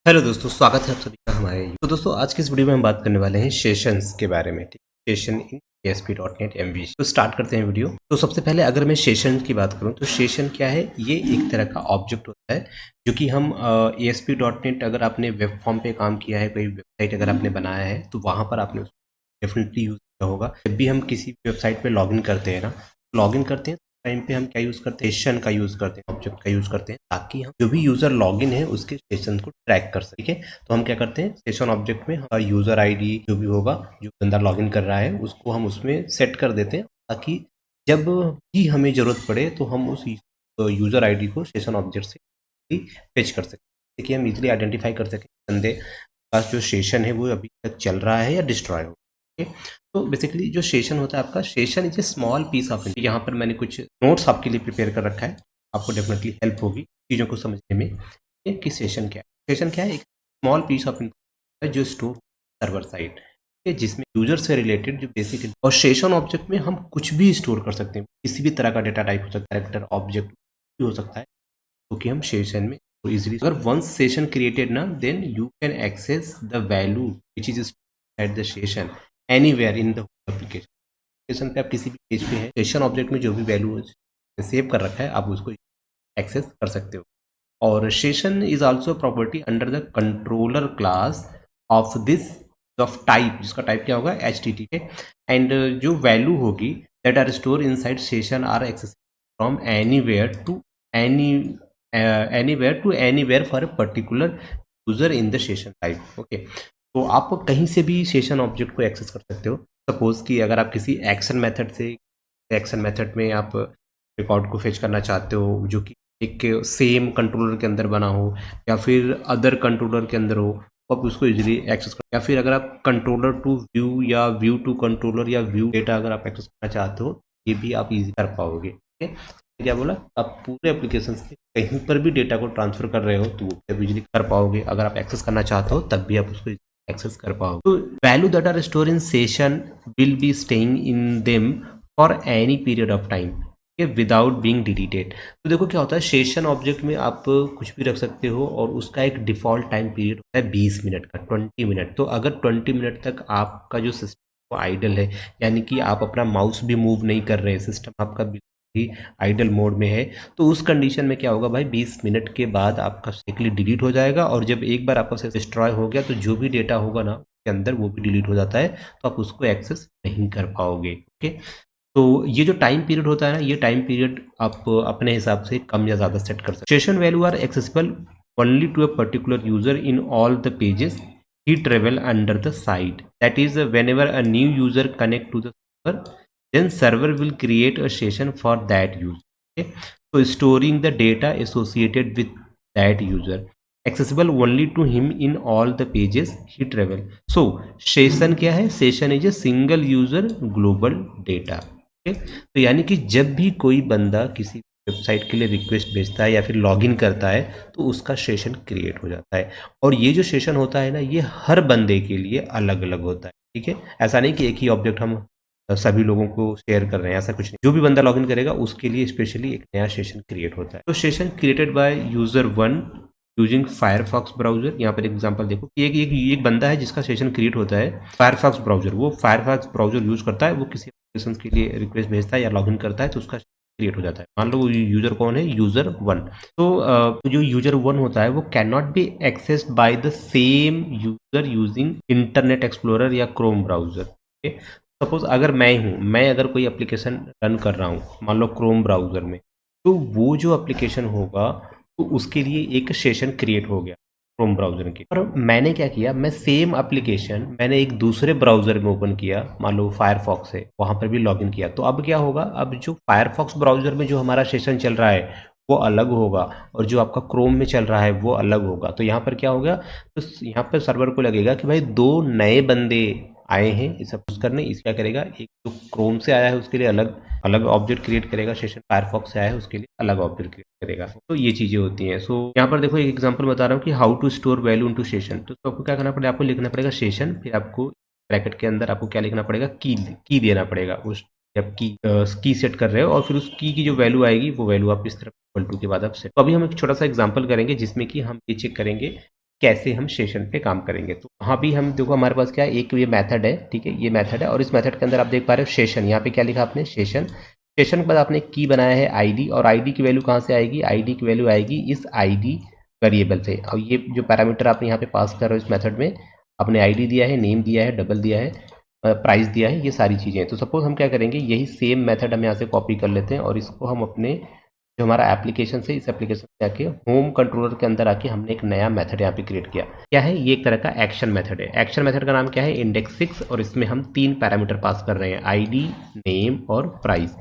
Hello दोस्तों, स्वागत है आप सभी का हमारे तो दोस्तों आज की इस वीडियो में हम बात करने वाले हैं सेशंस के बारे में। ठीक, सेशन इन ASP.NET MVC। तो स्टार्ट करते हैं वीडियो। तो सबसे पहले अगर मैं सेशन की बात करूं तो सेशन क्या है, ये एक तरह का ऑब्जेक्ट होता है जो कि हम ASP.NEट अगर आपने वेब फॉर्म पे काम किया है, कोई वेबसाइट अगर आपने बनाया है तो वहाँ पर आपने डेफिनेटली यूज किया होगा। जब भी हम किसी वेबसाइट पे लॉगिन करते हैं ना, लॉगिन करते हैं टाइम पे हम क्या यूज करते हैं, सेशन का यूज करते हैं, ऑब्जेक्ट का यूज करते हैं, ताकि हम जो भी यूजर लॉगिन है उसके सेशन को ट्रैक कर सके। ठीक है, तो हम क्या करते हैं, सेशन ऑब्जेक्ट में यूजर आईडी जो भी होगा, जो बंदा लॉगिन कर रहा है उसको हम उसमें सेट कर देते हैं, ताकि जब भी हमें जरूरत पड़े तो हम उस यूजर आईडी को सेशन ऑब्जेक्ट से फेच कर सकें। देखिए, हम इजिली आइडेंटिफाई कर सकें बंदे का जो सेशन है वो अभी तक चल रहा है या डिस्ट्रॉय हो। तो बेसिकली जो सेशन होता है आपका, session is a small piece of, यहाँ पर मैंने कुछ नोट्स आपके लिए प्रिपेयर कर रखा है, आपको डेफिनेटली हेल्प होगी चीज़ों को समझने में कि सेशन क्या है। सेशन क्या है, एक स्मॉल पीस ऑफ इन्फॉर्मेशन है जो स्टोर सर्वर साइड है, जिसमें यूजर से रिलेटेड जो बेसिकली, और सेशन ऑब्जेक्ट में हम कुछ भी स्टोर कर सकते हैं, किसी भी तरह का डेटा टाइप हो सकता है, कैरेक्टर ऑब्जेक्ट भी हो सकता है, क्योंकि हम सेशन में इजीली, अगर वंस सेशन क्रिएटेड ना, then you can access the value which is at the session anywhere in the application. Application पे आप किसी भी पेज पे हैं, सेशन ऑब्जेक्ट में जो भी वैल्यू सेव कर रखा है आप उसको एक्सेस कर सकते हो। और session is also property under the controller class of this of type, जिसका टाइप क्या होगा, HTTP। एंड जो वैल्यू होगी that are store inside session are accessible from anywhere to any anywhere for a particular user in the session type. Okay, तो आप कहीं से भी सेशन ऑब्जेक्ट को एक्सेस कर सकते हो। सपोज कि अगर आप किसी एक्शन मेथड से, एक्शन मेथड में आप रिकॉर्ड को फेच करना चाहते हो जो कि एक सेम कंट्रोलर के अंदर बना हो, या फिर अदर कंट्रोलर के अंदर हो, तो आप उसको इजीली एक्सेस कर, या फिर अगर आप कंट्रोलर टू व्यू या व्यू टू कंट्रोलर या व्यू डेटा अगर आप एक्सेस करना चाहते हो, ये भी आप इजी कर पाओगे। ठीक है, क्या बोला, आप पूरे एप्लीकेशन से कहीं पर भी डेटा को ट्रांसफर कर रहे हो तो वो बिजली कर पाओगे। अगर आप एक्सेस करना चाहते हो तब भी आप उसको एक्सेस कर पाओगे। तो value that are store in session will be staying in them for any period of time without being deleted. तो देखो क्या होता है, सेशन ऑब्जेक्ट में आप कुछ भी रख सकते हो और उसका एक डिफॉल्ट टाइम पीरियड होता है 20 मिनट का, 20 मिनट। तो अगर 20 मिनट तक आपका जो सिस्टम आइडल है, यानी कि आप अपना माउस भी मूव नहीं कर रहे, सिस्टम आपका भी आइडल मोड में है, तो उस कंडीशन में क्या होगा भाई, 20 मिनट के बाद आपका साइकिल डिलीट हो जाएगा, और जब एक बार आपका सिस्टम डिस्ट्रॉय हो गया तो जो भी डेटा होगा ना उसके अंदर वो भी डिलीट हो जाता है, तो आप उसको एक्सेस नहीं कर पाओगे। ओके, तो ये जो टाइम पीरियड होता है ना, ये टाइम पीरियड आप अपने हिसाब से कम या ज़्यादा सेट कर सकते हैं। Session value are accessible only to a particular user in all the pages he travel under the site, that is whenever a new user connect to the server, then server will create a session for that user. Okay, so storing the data associated with that user accessible only to him in all the pages he travel. So session क्या है, session is a single user global data. तो यानी कि जब भी कोई बंदा किसी वेबसाइट के लिए रिक्वेस्ट भेजता है या फिर लॉगिन करता है तो उसका सेशन क्रिएट हो जाता है, और ये जो सेशन होता है ना, ये हर बंदे के लिए अलग अलग होता है। ठीक है, ऐसा नहीं कि एक ही ऑब्जेक्ट हम सभी लोगों को शेयर कर रहे हैं, ऐसा कुछ नहीं। जो भी बंदा लॉगिन करेगा उसके लिए स्पेशली एक नया सेशन क्रिएट होता है। तो session created by user 1 using Firefox browser, यहाँ पर एग्जांपल देखो कि एक बंदा है जिसका सेशन क्रिएट होता है फायरफॉक्स ब्राउजर, वो फायरफॉक्स ब्राउजर यूज करता है, वो किसी एप्लीकेशन के लिए रिक्वेस्ट भेजता है या लॉगिन करता है तो उसका क्रिएट हो जाता है। मान लो यूजर कौन है, यूजर 1। तो जो यूजर 1 होता है वो can not be accessed by the same user using internet explorer या क्रोम ब्राउजर। सपोज अगर मैं अगर कोई एप्लीकेशन रन कर रहा हूँ, मान लो क्रोम ब्राउजर में, तो वो जो एप्लीकेशन होगा तो उसके लिए एक सेशन क्रिएट हो गया क्रोम ब्राउजर की। और मैंने क्या किया, मैं सेम एप्लीकेशन मैंने एक दूसरे ब्राउजर में ओपन किया, मान लो फायरफॉक्स है, वहाँ पर भी लॉगिन किया, तो अब क्या होगा, अब जो फायरफॉक्स ब्राउजर में जो हमारा सेशन चल रहा है वो अलग होगा, और जो आपका क्रोम में चल रहा है वो अलग होगा। तो यहाँ पर क्या होगा, तो यहाँ पर सर्वर को लगेगा कि भाई 2 नए बंदे आए हैं इस यूज करने, इस क्या करेगा, एक जो क्रोम से आया है उसके लिए अलग अलग ऑब्जेक्ट क्रिएट करेगा, सेशन फायरफॉक्स से आया है उसके लिए अलग ऑब्जेक्ट क्रिएट करेगा। तो ये चीजें होती हैं। सो यहाँ पर देखो एक एग्जांपल बता रहा हूँ कि how to store value into session. तो आपको क्या करना पड़ेगा, आपको लिखना पड़ेगा सेशन, फिर आपको ब्रैकेट के अंदर आपको क्या लिखना पड़ेगा, की देना पड़ेगा उस, जब की सेट कर रहे हो, और फिर उस की जो वैल्यू आएगी वो वैल्यू आप इस तरफ इक्वल टू के बाद आप सेट। तो अभी हम एक छोटा सा एग्जांपल करेंगे जिसमें कि हम ये चेक करेंगे कैसे हम सेशन पे काम करेंगे। तो वहाँ भी हम देखो हमारे पास क्या है, एक ये मेथड है, ठीक है, ये मेथड है और इस मेथड के अंदर आप देख पा रहे हो सेशन, यहाँ पे क्या लिखा आपने सेशन, सेशन के बाद आपने की बनाया है आईडी, और आईडी की वैल्यू कहाँ से आएगी, आईडी की वैल्यू आएगी इस आईडी वेरिएबल से। और ये जो पैरामीटर आपने यहाँ पे पास कर रहे हो इस मेथड में, आपने आईडी दिया है, नेम दिया है, डबल दिया है, प्राइस दिया है, ये सारी चीज़ें हैं। तो सपोज हम क्या करेंगे, यही सेम मेथड हम यहाँ से कॉपी कर लेते हैं और इसको हम अपने जो हमारा एप्लीकेशन से, इस एप्लीकेशन में आके होम कंट्रोलर के अंदर आके हमने एक नया मेथड यहाँ पे क्रिएट किया। क्या है ये, एक तरह का एक्शन मेथड है। एक्शन मेथड का नाम क्या है, इंडेक्स 6, और इसमें हम 3 पैरामीटर पास कर रहे हैं, आईडी, नेम और प्राइस।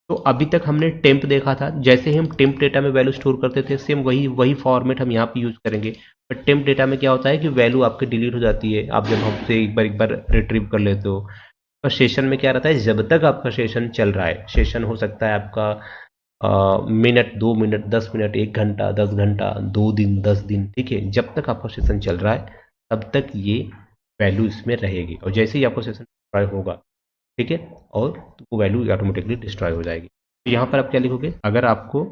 तो अभी तक हमने टेम्प देखा था, जैसे ही हम टेम्प डेटा में वैल्यू स्टोर करते थे सेम वही फॉर्मेट हम यहाँ पे यूज करेंगे। बट टेम्प डेटा में क्या होता है कि वैल्यू आपकी डिलीट हो जाती है, आप जब हमसे एक बार रिट्रीव कर लेते हो। और सेशन में क्या रहता है, जब तक आपका सेशन चल रहा है, सेशन हो सकता है आपका मिनट, 2 मिनट, 10 मिनट, 1 घंटा, 10 घंटा, 2 दिन, 10 दिन, ठीक है, जब तक आपका सेशन चल रहा है तब तक ये वैल्यू इसमें रहेगी। और जैसे ही आपका सेशन डिस्ट्रॉय होगा, ठीक है, और वो वैल्यू ऑटोमेटिकली डिस्ट्रॉय हो जाएगी। तो यहाँ पर आप क्या लिखोगे, अगर आपको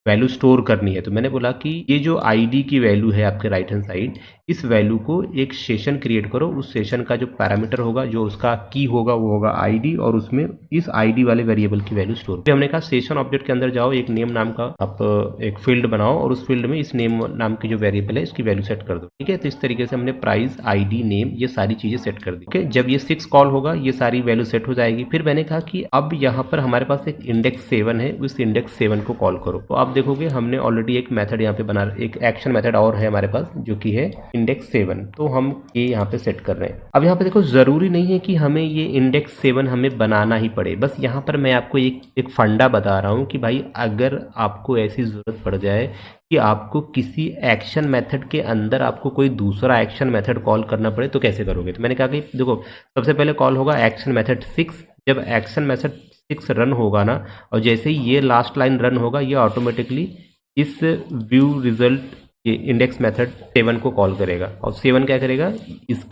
वैल्यू स्टोर करनी है, तो मैंने बोला कि ये जो आईडी की वैल्यू है आपके राइट हैंड साइड, इस वैल्यू को एक सेशन क्रिएट करो, उस सेशन का जो पैरामीटर होगा, जो उसका की होगा, वो होगा आईडी, और उसमें इस आईडी वाले वेरिएबल की वैल्यू स्टोर। फिर हमने कहा सेशन ऑब्जेक्ट के अंदर जाओ, एक नेम नाम का आप एक फील्ड बनाओ और उस फील्ड में इस नेम नाम की जो वेरिएबल है इसकी वैल्यू सेट कर दो, ठीक है। तो इस तरीके से हमने प्राइस, आईडी, नेम, ये सारी चीजें सेट कर दी। ओके, जब ये 6 कॉल होगा ये सारी वैल्यू सेट हो जाएगी। फिर मैंने कहा कि अब यहाँ पर हमारे पास एक इंडेक्स 7 है, उस इंडेक्स 7 को कॉल करो। तो आप देखोगे हमने ऑलरेडी एक मेथड यहाँ पे बना, एक एक्शन मेथड और है हमारे पास जो कि है इंडेक्स 7। तो हम ये यहाँ पे सेट कर रहे हैं। अब यहाँ पे देखो जरूरी नहीं है कि हमें ये इंडेक्स 7 हमें बनाना ही पड़े, बस यहाँ पर मैं आपको एक फंडा बता रहा हूँ कि भाई अगर आपको ऐसी जरूरत पड़ जाए कि आपको किसी एक्शन मेथड के अंदर आपको कोई दूसरा एक्शन मेथड कॉल करना पड़े तो कैसे करोगे। तो मैंने कहा कि देखो सबसे पहले कॉल होगा एक्शन मेथड 6। जब एक्शन मेथड 6 रन होगा ना, और जैसे ही ये लास्ट लाइन रन होगा, ये ऑटोमेटिकली इस व्यू रिजल्ट ये इंडेक्स मेथड 7 को कॉल करेगा। और 7 क्या करेगा, इस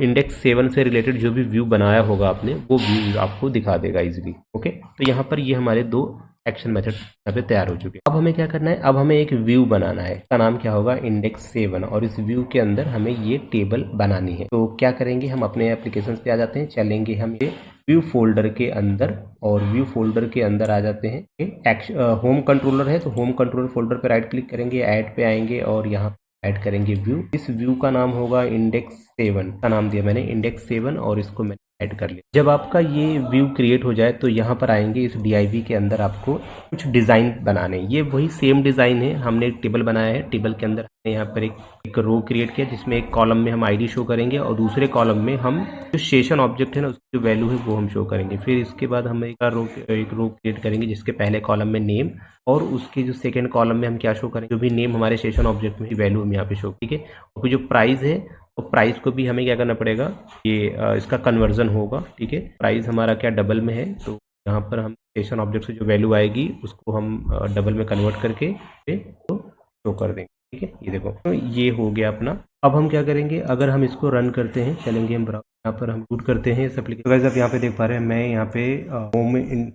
इंडेक्स 7 से रिलेटेड जो भी व्यू बनाया होगा आपने, वो व्यू आपको दिखा देगा इजीली। ओके, तो यहाँ पर ये हमारे 2 एक्शन मेथड यहाँ पे तैयार हो चुके हैं। अब हमें क्या करना है, अब हमें एक व्यू बनाना है, इसका नाम क्या होगा, इंडेक्स 7, और इस व्यू के अंदर हमें ये टेबल बनानी है। तो क्या करेंगे, हम अपने एप्लीकेशन पे आ जाते हैं, चलेंगे हम ये व्यू फोल्डर के अंदर, और व्यू फोल्डर के अंदर आ जाते हैं। होम कंट्रोलर है तो होम कंट्रोलर फोल्डर पे राइट क्लिक करेंगे, ऐड पे आएंगे और यहाँ ऐड करेंगे व्यू। इस व्यू का नाम होगा इंडेक्स 7, का नाम दिया मैंने इंडेक्स 7, और इसको मैंने ऐड कर लिया। जब आपका ये व्यू क्रिएट हो जाए तो यहाँ पर आएंगे, इस DIV के अंदर आपको कुछ डिज़ाइन बनाने, ये वही सेम डिज़ाइन है। हमने एक टेबल बनाया है, टेबल के अंदर हमने यहाँ पर एक रो क्रिएट किया जिसमें एक कॉलम में हम आईडी शो करेंगे और दूसरे कॉलम में हम जो सेशन ऑब्जेक्ट है ना उसकी जो वैल्यू है वो हम शो करेंगे। फिर इसके बाद हम एक रो क्रिएट करेंगे जिसके पहले कॉलम में नेम, और उसके जो सेकेंड कॉलम में हम क्या शो करेंगे, जो भी नेम हमारे सेशन ऑब्जेक्ट में वैल्यू हम यहाँ पे शो, ठीक है। और जो प्राइस है, और प्राइस को भी हमें क्या करना पड़ेगा, ये इसका कन्वर्जन होगा, ठीक है। प्राइस हमारा क्या डबल में है, तो यहाँ पर हम सेशन ऑब्जेक्ट से जो वैल्यू आएगी उसको हम डबल में कन्वर्ट करके तो शो कर देंगे, ठीक है। ये देखो तो ये हो गया अपना। अब हम क्या करेंगे, अगर हम इसको रन करते हैं, चलेंगे हम यहाँ पर हम बूट करते हैं इस एप्लीकेशन। गाइस आप यहाँ पे देख पा रहे हैं, मैं यहाँ पे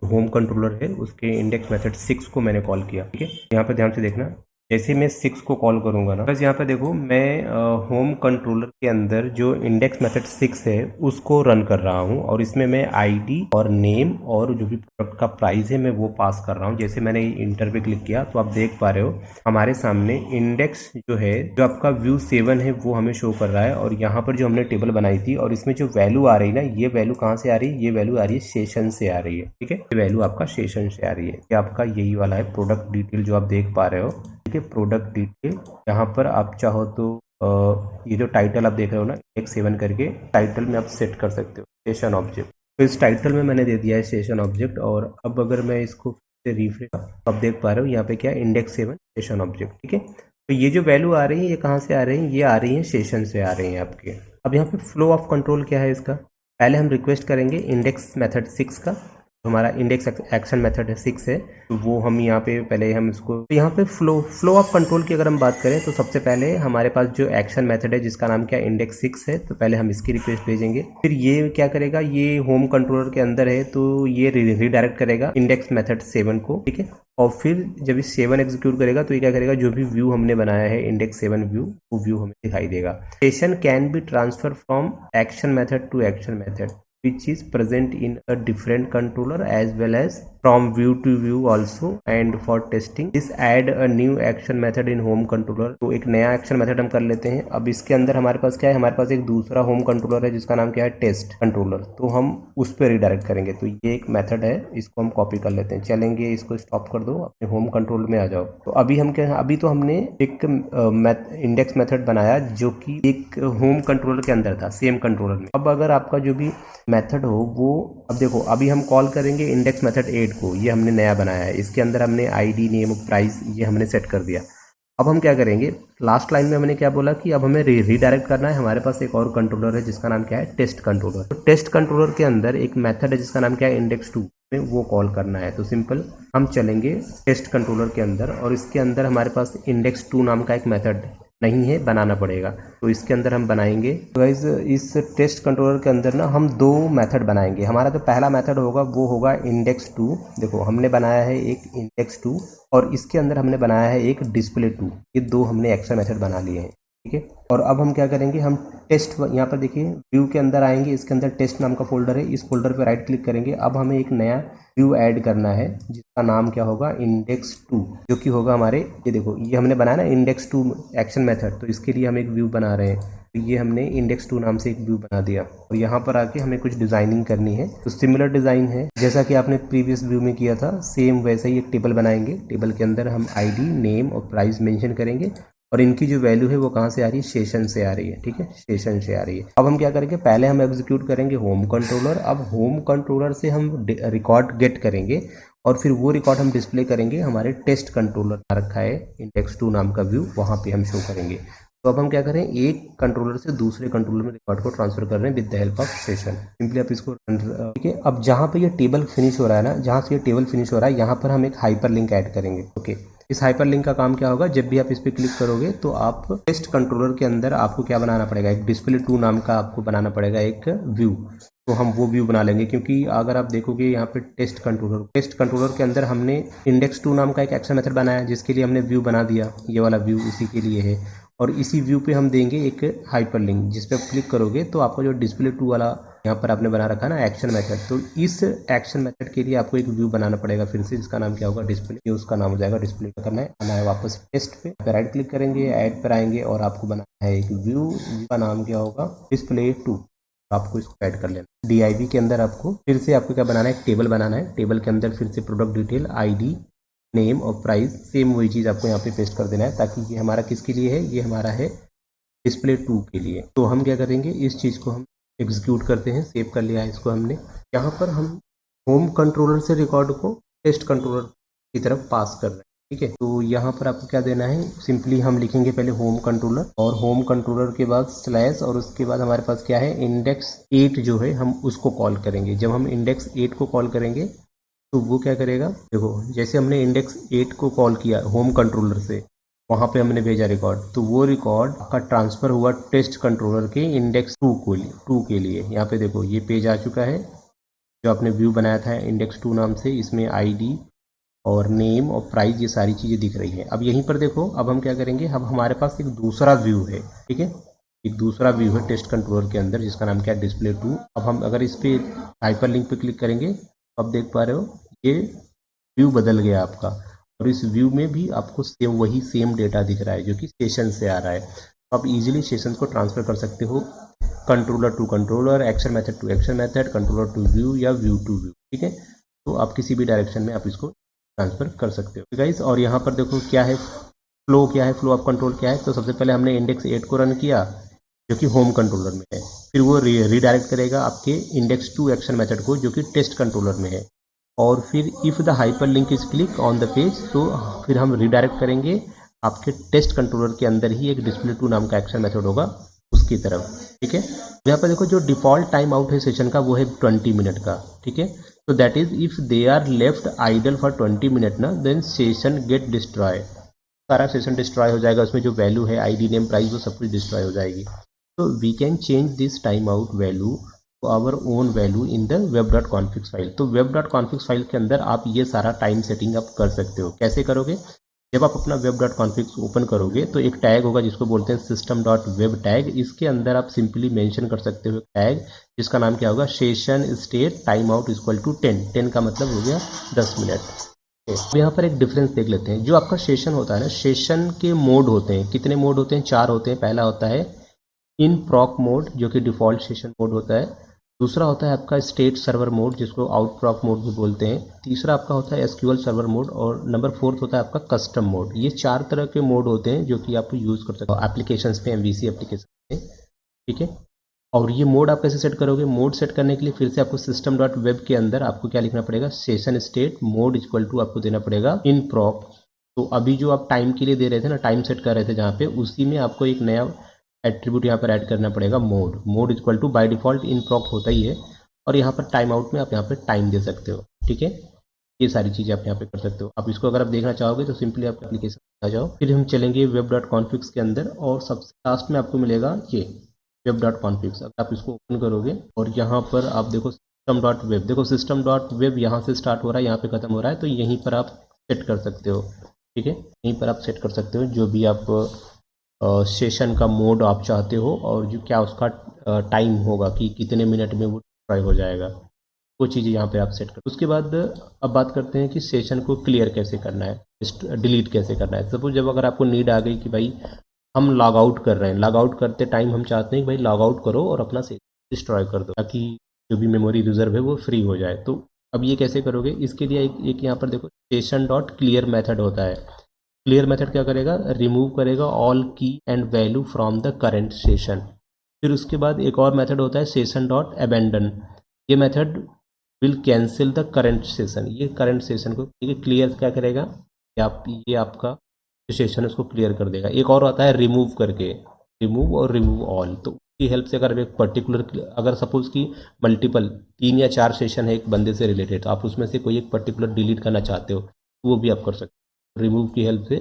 होम कंट्रोलर है उसके इंडेक्स मेथड 6 को मैंने कॉल किया, ठीक है। यहाँ पे ध्यान से देखना, जैसे मैं 6 को कॉल करूंगा ना, बस यहाँ पे देखो मैं होम कंट्रोलर के अंदर जो इंडेक्स मेथड 6 है उसको रन कर रहा हूँ, और इसमें मैं आईडी और नेम और जो भी प्रोडक्ट का प्राइस है मैं वो पास कर रहा हूँ। जैसे मैंने इंटर पे क्लिक किया तो आप देख पा रहे हो हमारे सामने इंडेक्स जो है, जो आपका व्यू 7 है वो हमें शो कर रहा है। और यहाँ पर जो हमने टेबल बनाई थी और इसमें जो वैल्यू आ रही है ना, ये वैल्यू कहाँ से आ रही है, ये वैल्यू आ रही है सेशन से आ रही है, ठीक है। ये वैल्यू आपका सेशन से आ रही है, ये आपका यही वाला है प्रोडक्ट डिटेल जो आप देख पा रहे हो, ठीक है। प्रोडक्ट डिटेल, यहाँ पर आप चाहो तो ये जो टाइटल आप देख रहे हो ना, इंडेक्स 7 करके टाइटल में आप सेट कर सकते हो सेशन ऑब्जेक्ट। तो इस टाइटल में मैंने दे दिया है सेशन ऑब्जेक्ट। और अब अगर मैं इसको रिफ्रेश, तो आप देख पा रहे हो यहाँ पे क्या है, इंडेक्स 7 सेशन ऑब्जेक्ट, ठीक है। तो ये जो वैल्यू आ रही है ये कहाँ से आ रही है, ये आ रही है सेशन से आ रही है आपके। अब यहाँ पे फ्लो ऑफ कंट्रोल क्या है इसका, पहले हम रिक्वेस्ट करेंगे इंडेक्स मेथड 6 का, हमारा इंडेक्स एक्शन मेथड है 6 है, तो वो हम यहाँ पे पहले हम इसको, तो यहाँ पे फ्लो ऑफ कंट्रोल की अगर हम बात करें तो सबसे पहले हमारे पास जो एक्शन मेथड है जिसका नाम क्या इंडेक्स 6 है, तो पहले हम इसकी रिक्वेस्ट भेजेंगे। फिर ये क्या करेगा, ये होम कंट्रोलर के अंदर है तो ये रीडायरेक्ट करेगा इंडेक्स मेथड 7 को, ठीक है। और फिर जब इस 7 एग्जीक्यूट करेगा तो ये क्या करेगा, जो भी व्यू हमने बनाया है इंडेक्स 7 व्यू, वो व्यू हमें दिखाई देगा। Session can be transfer from action method to action method which is present in a different controller as well as from view to view also, and for testing this add a new action method in home controller। तो एक नया action method हम कर लेते हैं। अब इसके अंदर हमारे पास क्या है, हमारे पास एक दूसरा होम कंट्रोलर है जिसका नाम क्या है टेस्ट कंट्रोलर, तो हम उस पर रिडायरेक्ट करेंगे। तो ये एक मेथड है, इसको हम कॉपी कर लेते हैं। चलेंगे, इसको स्टॉप कर दो, अपने होम कंट्रोल में आ जाओ। तो अभी हम क्या, अभी तो हमने एक इंडेक्स मेथड बनाया जो कि एक होम कंट्रोलर के अंदर था, सेम कंट्रोलर में। अब अगर आपका जो भी मेथड हो वो, अब देखो अभी हम कॉल करेंगे इंडेक्स मेथड 8 को, ये हमने नया बनाया है। इसके अंदर हमने आईडी, नेम, प्राइस ये हमने सेट कर दिया। अब हम क्या करेंगे, लास्ट लाइन में हमने क्या बोला कि अब हमें रीडायरेक्ट करना है। हमारे पास एक और कंट्रोलर है जिसका नाम क्या है टेस्ट कंट्रोलर। तो टेस्ट कंट्रोलर के अंदर एक मेथड है जिसका नाम क्या है इंडेक्स 2 में, वो कॉल करना है। तो सिंपल हम चलेंगे टेस्ट कंट्रोलर के अंदर, और इसके अंदर हमारे पास इंडेक्स 2 नाम का एक मेथड नहीं है, बनाना पड़ेगा। तो इसके अंदर हम बनाएंगे। तो गाइस इस टेस्ट कंट्रोलर के अंदर ना हम 2 मेथड बनाएंगे। हमारा जो पहला मेथड होगा वो होगा इंडेक्स 2। देखो हमने बनाया है एक इंडेक्स 2 और इसके अंदर हमने बनाया है एक डिस्प्ले 2। ये 2 हमने एक्शन मेथड बना लिए हैं, ठीक है। और अब हम क्या करेंगे, हम टेस्ट, यहाँ पर देखिए व्यू के अंदर आएंगे, इसके अंदर टेस्ट नाम का फोल्डर है, इस फोल्डर पर राइट क्लिक करेंगे। अब हमें एक नया व्यू ऐड करना है जिसका नाम क्या होगा इंडेक्स 2, जो कि होगा हमारे, ये देखो ये हमने बनाया ना इंडेक्स 2 एक्शन मेथड, तो इसके लिए हम एक व्यू बना रहे हैं। तो ये हमने इंडेक्स 2 नाम से एक व्यू बना दिया, और यहाँ पर आके हमें कुछ डिजाइनिंग करनी है। तो सिमिलर डिजाइन है जैसा कि आपने प्रीवियस व्यू में किया था, सेम वैसे ही एक टेबल बनाएंगे। टेबल के अंदर हम आईडी, नेम और प्राइस मेंशन करेंगे, और इनकी जो वैल्यू है वो कहाँ से आ रही है, सेशन से आ रही है, ठीक है, सेशन से आ रही है। अब हम क्या करेंगे, पहले हम एग्जीक्यूट करेंगे होम कंट्रोलर। अब होम कंट्रोलर से हम रिकॉर्ड गेट करेंगे, और फिर वो रिकॉर्ड हम डिस्प्ले करेंगे हमारे टेस्ट कंट्रोलर रखा है इंडेक्स 2 नाम का व्यू, वहाँ पे हम शो करेंगे। तो अब हम क्या करें, एक कंट्रोलर से दूसरे कंट्रोलर में रिकॉर्ड को ट्रांसफर कर रहे हैं with the help of session. Simply आप इसको, ठीक है। अब जहाँ पे ये टेबल फिनिश हो रहा है ना, जहाँ से ये टेबल फिनिश हो रहा है, यहाँ पर हम एक हाइपर लिंक ऐड करेंगे, ओके। इस हाइपर लिंक का काम क्या होगा, जब भी आप इस पर क्लिक करोगे तो आप टेस्ट कंट्रोलर के अंदर आपको क्या बनाना पड़ेगा, एक डिस्प्ले 2 नाम का आपको बनाना पड़ेगा एक व्यू। तो हम वो व्यू बना लेंगे, क्योंकि अगर आप देखोगे यहाँ पे टेस्ट कंट्रोलर के अंदर हमने इंडेक्स 2 नाम का एक एक्शन मेथड बनाया, जिसके लिए हमने व्यू बना दिया। ये वाला व्यू इसी के लिए है, और इसी व्यू पे हम देंगे एक हाइपर लिंक, जिस पे आप क्लिक करोगे तो आपको जो डिस्प्ले 2 वाला यहाँ पर आपने बना रखा है ना एक्शन मेथड, तो इस एक्शन मेथड के लिए आपको एक व्यू बनाना पड़ेगा फिर से, जिसका नाम क्या होगा डिस्प्ले। ये उसका नाम हो जाएगा डिस्प्ले। करना है, आना है वापस टेस्ट पे राइट क्लिक करेंगे, ऐड पर आएंगे, और आपको बनाना है एक व्यू का नाम क्या होगा डिस्प्ले 2। आपको इसको ऐड कर लेना। DIV के अंदर आपको फिर से आपको क्या बनाना है, एक टेबल बनाना है। टेबल के अंदर फिर से प्रोडक्ट डिटेल, ID, नेम और प्राइस, सेम वही चीज़ आपको यहाँ पे पेस्ट कर देना है, ताकि ये हमारा किसके लिए है, ये हमारा है डिस्प्ले 2 के लिए। तो हम क्या करेंगे, इस चीज़ को हम एग्जीक्यूट करते हैं। सेव कर लिया है इसको हमने। यहाँ पर हम होम कंट्रोलर से रिकॉर्ड को टेस्ट कंट्रोलर की तरफ पास कर रहे हैं, ठीक है। तो यहाँ पर आपको क्या देना है, सिंपली हम लिखेंगे पहले होम कंट्रोलर, और होम कंट्रोलर के बाद स्लैश, और उसके बाद हमारे पास क्या है इंडेक्स 8 जो है, हम उसको कॉल करेंगे। जब हम इंडेक्स 8 को कॉल करेंगे तो वो क्या करेगा, देखो जैसे हमने इंडेक्स 8 को कॉल किया होम कंट्रोलर से, वहाँ पे हमने भेजा रिकॉर्ड, तो वो रिकॉर्ड का ट्रांसफ़र हुआ टेस्ट कंट्रोलर के इंडेक्स 2 के लिए। यहाँ पे देखो ये पेज आ चुका है जो आपने व्यू बनाया था इंडेक्स 2 नाम से, इसमें ID और नेम और प्राइस ये सारी चीज़ें दिख रही हैं। अब यहीं पर देखो, अब हम क्या करेंगे, अब हमारे पास एक दूसरा व्यू है, ठीक है, एक दूसरा व्यू है टेस्ट कंट्रोलर के अंदर जिसका नाम क्या है डिस्प्ले 2। अब हम अगर इस पर हाइपर लिंक पे क्लिक करेंगे, अब देख पा रहे हो ये व्यू बदल गया आपका, और इस व्यू में भी आपको वही सेम डेटा दिख रहा है जो कि सेशन से आ रहा है। तो आप इजीली सेशन को ट्रांसफ़र कर सकते हो controller to controller, action method to action method, controller to view या व्यू टू व्यू, ठीक है। तो आप किसी भी डायरेक्शन में आप इसको ट्रांसफ़र कर सकते हो गाइस। और यहाँ पर देखो क्या है फ्लो, क्या है फ्लो ऑफ कंट्रोल क्या है। तो सबसे पहले हमने इंडेक्स 8 को रन किया जो कि होम कंट्रोलर में है, फिर वो रीडायरेक्ट करेगा आपके इंडेक्स 2 एक्शन मेथड को जो कि टेस्ट कंट्रोलर में है, और फिर if the hyper link is click on the page, तो फिर हम रीडायरेक्ट करेंगे आपके टेस्ट कंट्रोलर के अंदर ही एक डिस्प्ले 2 नाम का एक्शन मेथड होगा उसकी तरफ, ठीक है। यहाँ पर देखो जो डिफ़ॉल्ट टाइम आउट है सेशन का वो है 20 मिनट का, ठीक है। तो that is if they are left idle for 20 minute ना, देन सेशन गेट डिस्ट्रॉय, सारा सेशन डिस्ट्रॉय हो जाएगा, उसमें जो वैल्यू है आईडी नेम प्राइस वो सब कुछ डिस्ट्रॉय हो जाएगी। तो we can change this time out value to our own value in the web.config file. तो web.config फाइल के अंदर आप ये सारा टाइम सेटिंग आप कर सकते हो। कैसे करोगे? जब आप अपना web.config ओपन करोगे तो एक टैग होगा जिसको बोलते हैं system.web टैग। इसके अंदर आप सिंपली मेंशन कर सकते हो टैग जिसका नाम क्या होगा, session state time out equal to 10। 10 का मतलब हो गया 10 मिनट। तो यहाँ पर एक डिफरेंस देख लेते हैं। जो आपका सेशन होता है ना, सेशन के मोड होते हैं। कितने मोड होते हैं? 4 होते हैं। पहला होता है इन प्रॉक मोड जो कि डिफ़ॉल्ट सेशन मोड होता है। दूसरा होता है आपका स्टेट सर्वर मोड जिसको आउट प्रॉक मोड भी बोलते हैं। तीसरा आपका होता है एसक्यूएल सर्वर मोड और नंबर 4 होता है आपका कस्टम मोड। ये 4 तरह के मोड होते हैं जो कि आप यूज़ कर सकते हो एप्लीकेशंस पे, एमवीसी एप्लीकेशन पे, ठीक है। और ये मोड आप कैसे सेट करोगे? मोड सेट करने के लिए फिर से आपको system.web के अंदर आपको क्या लिखना पड़ेगा, session state mode equal to आपको देना पड़ेगा इन प्रॉक। तो अभी जो आप टाइम के लिए दे रहे थे ना, टाइम सेट कर रहे थे जहाँ पे, उसी में आपको एक नया एट्रीब्यूट यहाँ पर ऐड करना पड़ेगा mode. Mode equal to by default इन प्रॉक होता ही है। और यहाँ पर टाइम आउट में आप यहाँ पर टाइम दे सकते हो, ठीक है। ये सारी चीज़ें आप यहाँ पे कर सकते हो। आप इसको अगर आप देखना चाहोगे तो सिंपली आप एप्लीकेशन आ जाओ, फिर हम चलेंगे web.config के अंदर और सबसे लास्ट में आपको मिलेगा ये web.config। अगर आप इसको ओपन करोगे और यहाँ पर आप देखो system.web, देखो system.web यहाँ से स्टार्ट हो रहा है, यहाँ पे ख़त्म हो रहा है। तो यहीं पर आप सेट कर सकते हो, ठीक है। यहीं पर आप सेट कर सकते हो जो भी आप सेशन का मोड आप चाहते हो और जो क्या उसका टाइम होगा कि कितने मिनट में वो ट्राई हो जाएगा, वो चीज़ें यहाँ पे आप सेट कर। उसके बाद अब बात करते हैं कि सेशन को क्लियर कैसे करना है, डिलीट कैसे करना है। सपोज जब अगर आपको नीड आ गई कि भाई हम लॉग आउट कर रहे हैं, लॉग आउट करते टाइम हम चाहते हैं कि भाई लॉग आउट करो और अपना सेशन डिस्ट्रॉय कर दो ताकि जो भी मेमोरी रिजर्व है वो फ्री हो जाए। तो अब ये कैसे करोगे? इसके लिए एक यहाँ पर देखो सेशन डॉट क्लियर मैथड होता है। क्लियर मेथड क्या करेगा, रिमूव करेगा ऑल की and value from the current session. फिर उसके बाद एक और मेथड होता है सेशन डॉट अबेंडन। ये method will cancel the current session. ये करंट सेशन को क्लियर क्या करेगा, ये आपका जो सेशन है उसको क्लियर कर देगा। एक और आता है रिमूव करके, रिमूव और रिमूव ऑल। तो उसकी हेल्प से अगर एक पर्टिकुलर, अगर सपोज कि मल्टीपल 3 या 4 सेशन है एक बंदे से रिलेटेड, तो आप उसमें से कोई एक पर्टिकुलर डिलीट करना चाहते हो वो भी आप कर सकते हो। रिमूव की हेल्प से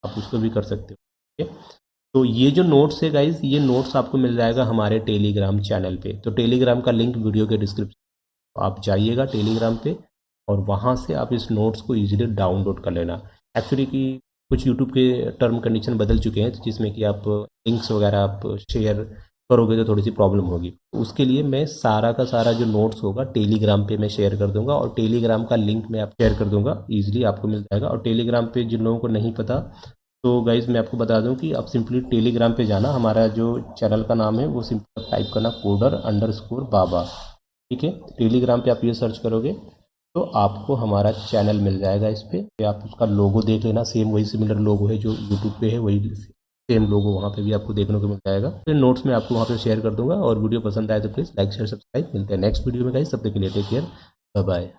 आप उसको भी कर सकते हो, ठीक है। तो ये जो नोट्स है गाइज, ये नोट्स आपको मिल जाएगा हमारे टेलीग्राम चैनल पे। तो टेलीग्राम का लिंक वीडियो के डिस्क्रिप्शन, तो आप जाइएगा टेलीग्राम पे और वहाँ से आप इस नोट्स को इजीली डाउनलोड कर लेना। एक्चुअली कि कुछ यूट्यूब के टर्म कंडीशन बदल चुके हैं जिसमें कि आप लिंक्स वगैरह आप शेयर करोगे तो थोड़ी सी प्रॉब्लम होगी। तो उसके लिए मैं सारा का सारा जो नोट्स होगा टेलीग्राम पे मैं शेयर कर दूंगा और टेलीग्राम का लिंक मैं आप शेयर कर दूंगा, ईजिली आपको मिल जाएगा। और टेलीग्राम पे जिन लोगों को नहीं पता तो गाइज़ मैं आपको बता दूं कि आप सिंपली टेलीग्राम पे जाना, हमारा जो चैनल का नाम है वो सिंपली टाइप करना coder_बाबा, ठीक है। टेलीग्राम पे आप ये सर्च करोगे तो आपको हमारा चैनल मिल जाएगा। इस पर आप उसका लोगो देख लेना, सेम वही सिमिलर लोगो है जो यूट्यूब पे है, वही सेम लोगो वहाँ पे भी आपको देखने को मिल जाएगा। फिर नोट्स में आपको वहाँ पे शेयर कर दूंगा और वीडियो पसंद आए तो प्लीज़ लाइक शेयर सब्सक्राइब। मिलते हैं नेक्स्ट वीडियो में गाइस, तब तक के लिए टेक केयर, बाय बाय।